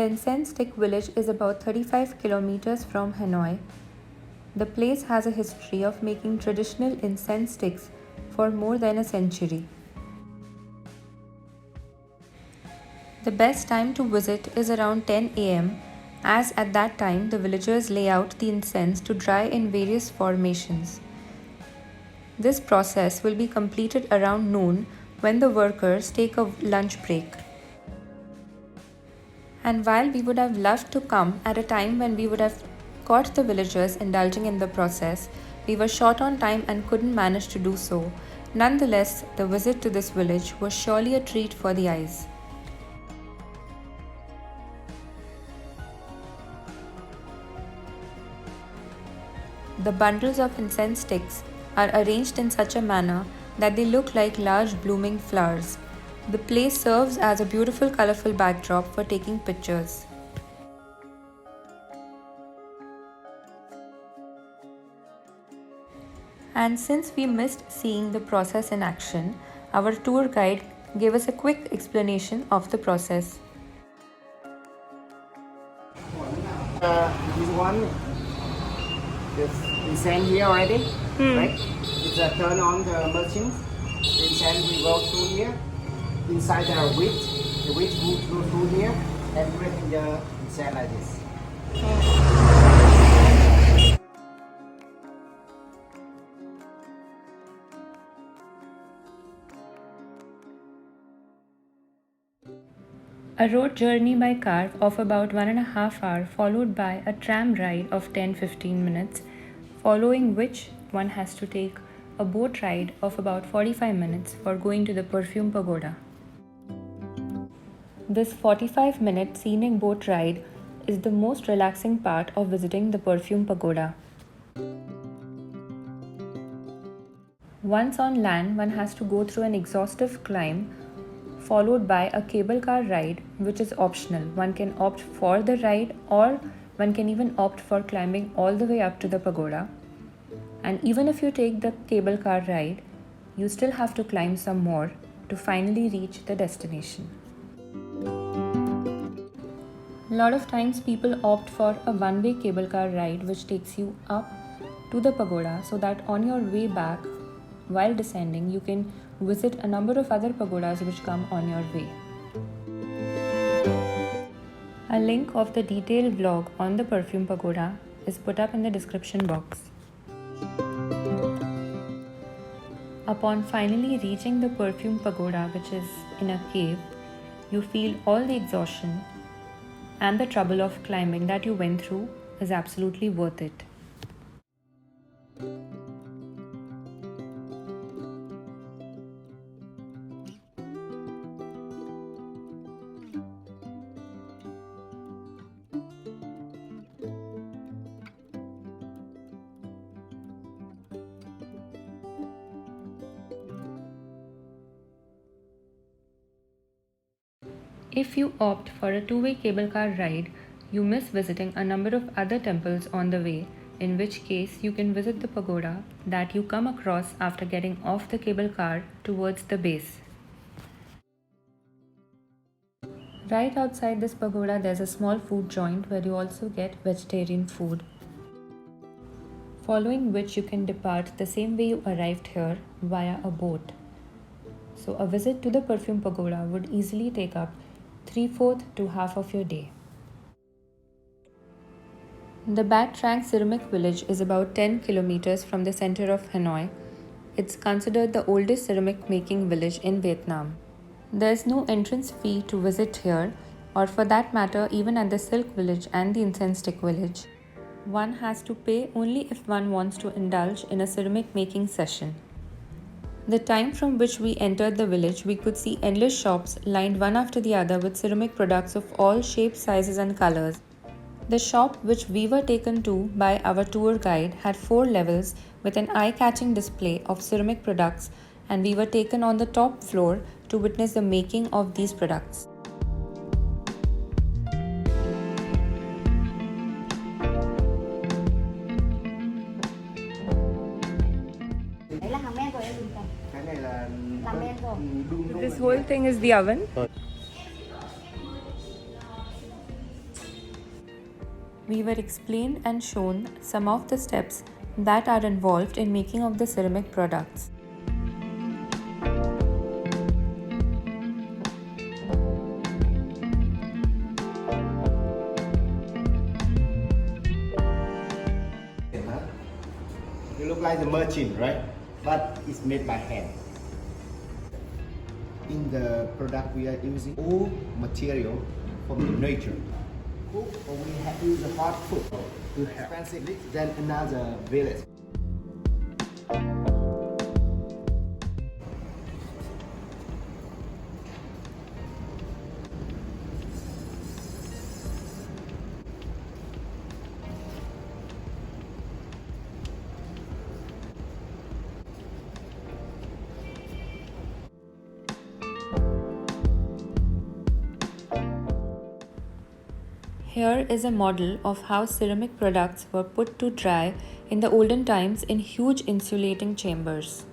The Incense Stick village is about 35 kilometers from Hanoi. The place has a history of making traditional incense sticks for more than a century. The best time to visit is around 10 am, as at that time the villagers lay out the incense to dry in various formations. This process will be completed around noon when the workers take a lunch break. And while we would have loved to come at a time when we would have caught the villagers indulging in the process, we were short on time and couldn't manage to do so. Nonetheless, the visit to this village was surely a treat for the eyes. The bundles of incense sticks are arranged in such a manner that they look like large blooming flowers. The place serves as a beautiful colorful backdrop for taking pictures. And since we missed seeing the process in action, our tour guide gave us a quick explanation of the process. This one, this incense here already, right? It's a turn on the machine. The incense will go through here. Inside there are wheat. The wheat will go through here and break the incense like this. A road journey by car of about 1.5 hours, followed by a tram ride of 10-15 minutes, following which one has to take a boat ride of about 45 minutes for going to the Perfume pagoda. This 45-minute scenic boat ride is the most relaxing part of visiting the Perfume pagoda. Once on land, one has to go through an exhaustive climb followed by a cable car ride, which is optional. One can opt for the ride, or one can even opt for climbing all the way up to the pagoda. And even if you take the cable car ride, you still have to climb some more to finally reach the destination. A lot of times people opt for a one-way cable car ride which takes you up to the pagoda, so that on your way back while descending you can visit a number of other pagodas which come on your way. A link of the detailed vlog on the Perfume pagoda is put up in the description box. Upon finally reaching the Perfume pagoda, which is in a cave, you feel all the exhaustion and the trouble of climbing that you went through is absolutely worth it. If you opt for a two-way cable car ride, you miss visiting a number of other temples on the way, in which case you can visit the pagoda that you come across after getting off the cable car towards the base. Right outside this pagoda there's a small food joint where you also get vegetarian food. Following which you can depart the same way you arrived here via a boat. So a visit to the Perfume pagoda would easily take up 3/4 to half of your day. The Bat Trang Ceramic village is about 10 kilometers from the center of Hanoi. It's considered the oldest ceramic making village in Vietnam. There is no entrance fee to visit here, or for that matter even at the Silk village and the Incense Stick village. One has to pay only if one wants to indulge in a ceramic making session. The time from which we entered the village, we could see endless shops lined one after the other with ceramic products of all shapes, sizes and colors. The shop which we were taken to by our tour guide had 4 levels with an eye-catching display of ceramic products, and we were taken on the top floor to witness the making of these products. This whole thing is the oven. we were explained and shown some of the steps that are involved in making of the ceramic products. You look like the merchant, right? But it's made by hand. In the product, we are using all material from the nature. Cook, or we have used the hot food to expensive than another village. Here is a model of how ceramic products were put to dry in the olden times in huge insulating chambers.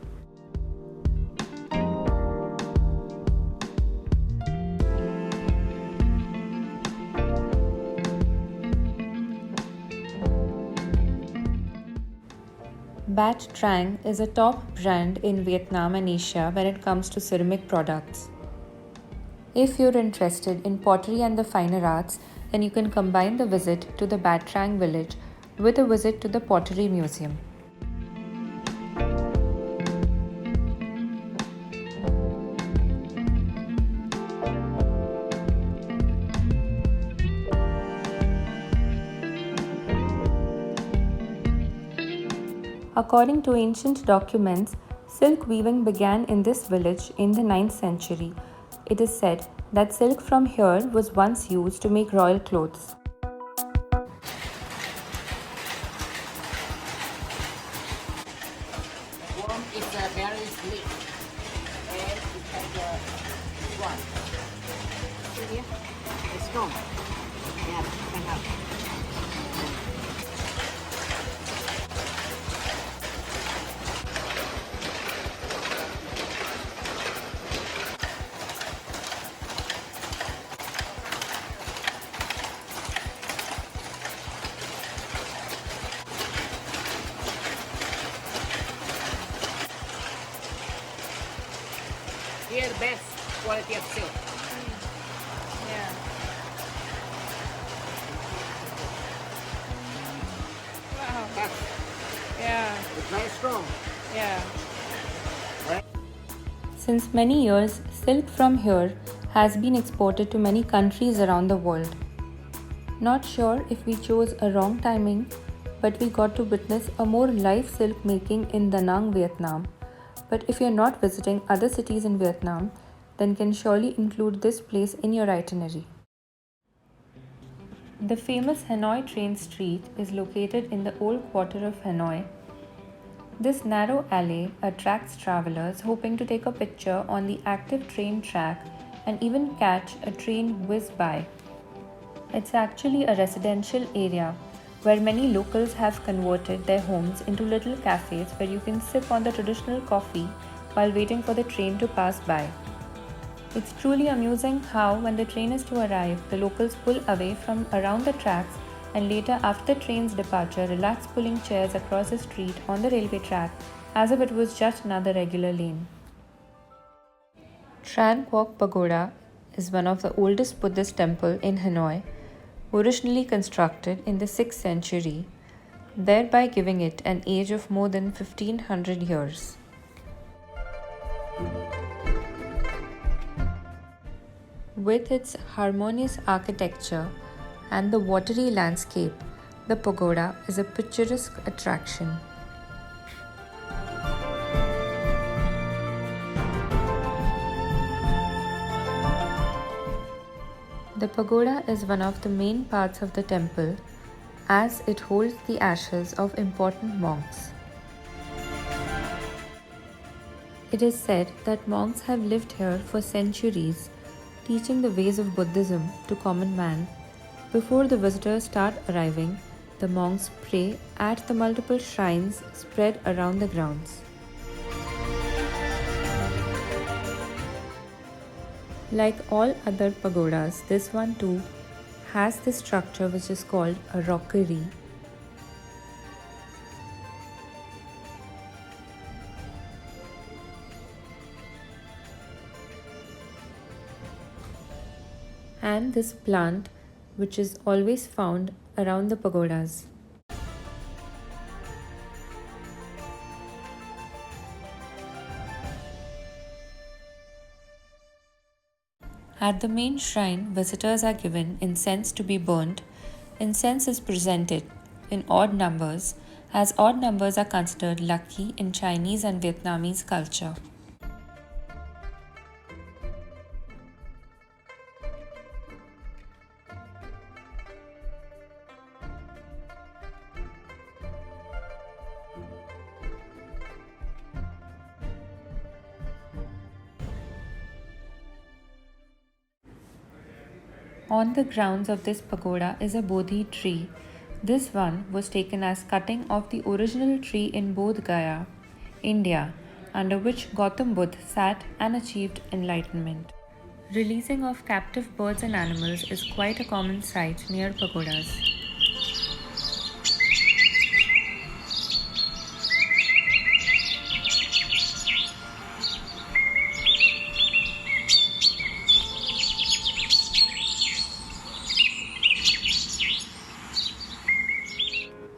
Bat Trang is a top brand in Vietnam and Asia when it comes to ceramic products. If you're interested in pottery and the finer arts, then you can combine the visit to the Bat Trang village with a visit to the Pottery Museum. According to ancient documents, silk weaving began in this village in the 9th century. It is said that silk from here was once used to make royal clothes. Worm is very slick and it has a one. See here? It's strong. Yeah, can help. Here, best quality of silk. Yeah. Wow. Tough. Yeah. It's very strong. Yeah. Right? Since many years, silk from here has been exported to many countries around the world. Not sure if we chose a wrong timing, but we got to witness a more live silk making in Da Nang, Vietnam. But if you're not visiting other cities in Vietnam, then can surely include this place in your itinerary. The famous Hanoi train street is located in the old quarter of Hanoi. This narrow alley attracts travelers hoping to take a picture on the active train track and even catch a train whiz by. It's actually a residential area where many locals have converted their homes into little cafes where you can sip on the traditional coffee while waiting for the train to pass by. It's truly amusing how, when the train is to arrive, the locals pull away from around the tracks and later, after the train's departure, relax pulling chairs across the street on the railway track as if it was just another regular lane. Tran Quoc Pagoda is one of the oldest Buddhist temples in Hanoi, originally constructed in the 6th century, thereby giving it an age of more than 1500 years. With its harmonious architecture and the watery landscape, the pagoda is a picturesque attraction. The pagoda is one of the main parts of the temple as it holds the ashes of important monks. It is said that monks have lived here for centuries, teaching the ways of Buddhism to common man. Before the visitors start arriving, the monks pray at the multiple shrines spread around the grounds. Like all other pagodas, this one too has this structure which is called a rockery. And this plant which is always found around the pagodas. At the main shrine, visitors are given incense to be burnt. Incense is presented in odd numbers, as odd numbers are considered lucky in Chinese and Vietnamese culture. On the grounds of this pagoda is a Bodhi tree. This one was taken as cutting of the original tree in Bodh Gaya, India, under which Gautam Buddha sat and achieved enlightenment. Releasing of captive birds and animals is quite a common sight near pagodas.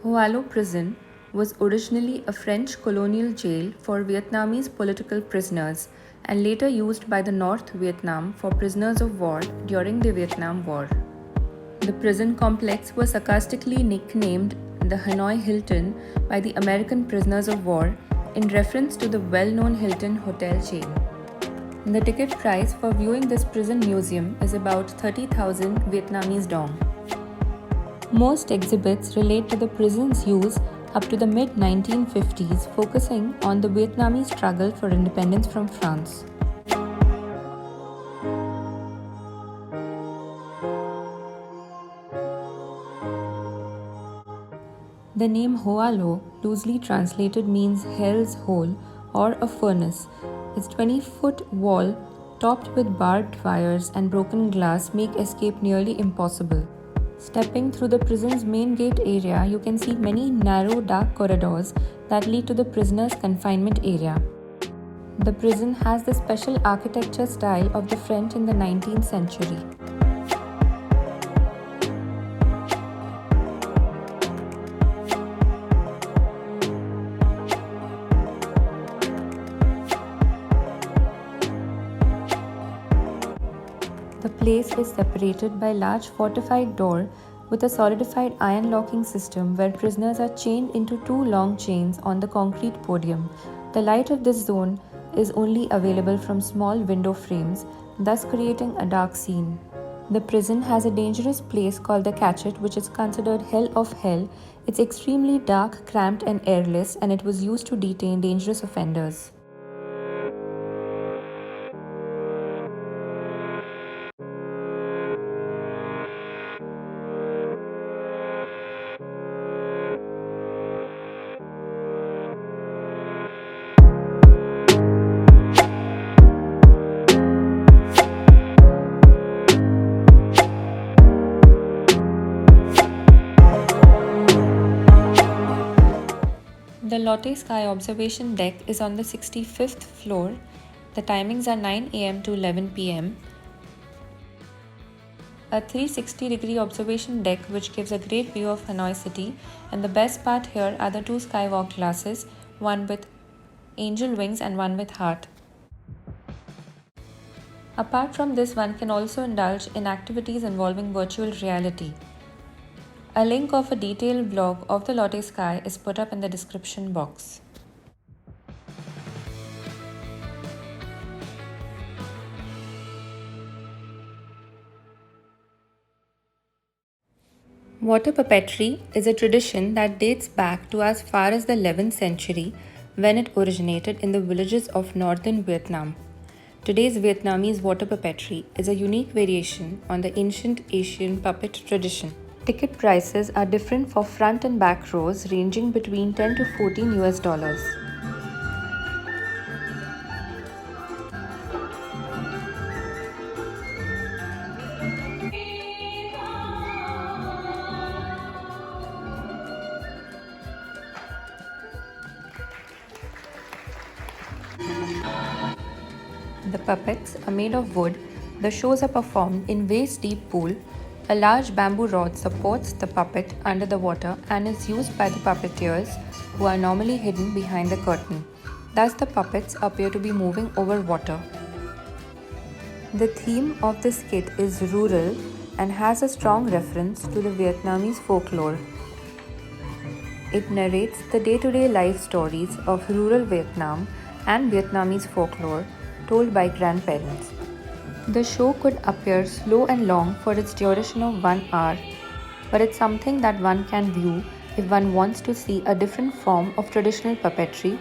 Hoa Prison was originally a French colonial jail for Vietnamese political prisoners and later used by the North Vietnam for prisoners of war during the Vietnam War. The prison complex was sarcastically nicknamed the Hanoi Hilton by the American prisoners of war in reference to the well-known Hilton hotel chain. The ticket price for viewing this prison museum is about 30,000 Vietnamese dong. Most exhibits relate to the prison's use up to the mid-1950s, focusing on the Vietnamese struggle for independence from France. The name Hoa Lo, loosely translated, means hell's hole or a furnace. Its 20-foot wall, topped with barbed wires and broken glass, make escape nearly impossible. Stepping through the prison's main gate area, you can see many narrow, dark corridors that lead to the prisoner's confinement area. The prison has the special architecture style of the French in the 19th century. The place is separated by a large fortified door with a solidified iron locking system where prisoners are chained into 2 long chains on the concrete podium. The light of this zone is only available from small window frames, thus creating a dark scene. The prison has a dangerous place called the Catchet, which is considered hell of hell. It's extremely dark, cramped and airless, and it was used to detain dangerous offenders. The Lotte Sky observation deck is on the 65th floor. The timings are 9 am to 11 pm. A 360-degree observation deck which gives a great view of Hanoi city, and the best part here are the 2 skywalk glasses, one with angel wings and one with heart. Apart from this, one can also indulge in activities involving virtual reality. A link of a detailed vlog of the Lotte Sky is put up in the description box. Water puppetry is a tradition that dates back to as far as the 11th century, when it originated in the villages of northern Vietnam. Today's Vietnamese water puppetry is a unique variation on the ancient Asian puppet tradition. Ticket prices are different for front and back rows, ranging between 10 to 14 US dollars. The puppets are made of wood. The shows are performed in waist-deep pool. A large bamboo rod supports the puppet under the water and is used by the puppeteers, who are normally hidden behind the curtain. Thus, the puppets appear to be moving over water. The theme of the skit is rural and has a strong reference to the Vietnamese folklore. It narrates the day-to-day life stories of rural Vietnam and Vietnamese folklore told by grandparents. The show could appear slow and long for its duration of 1 hour, but it's something that one can view if one wants to see a different form of traditional puppetry,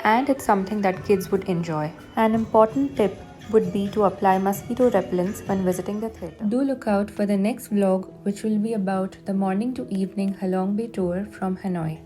and it's something that kids would enjoy. An important tip would be to apply mosquito repellents when visiting the theatre. Do look out for the next vlog, which will be about the morning to evening Halong Bay tour from Hanoi.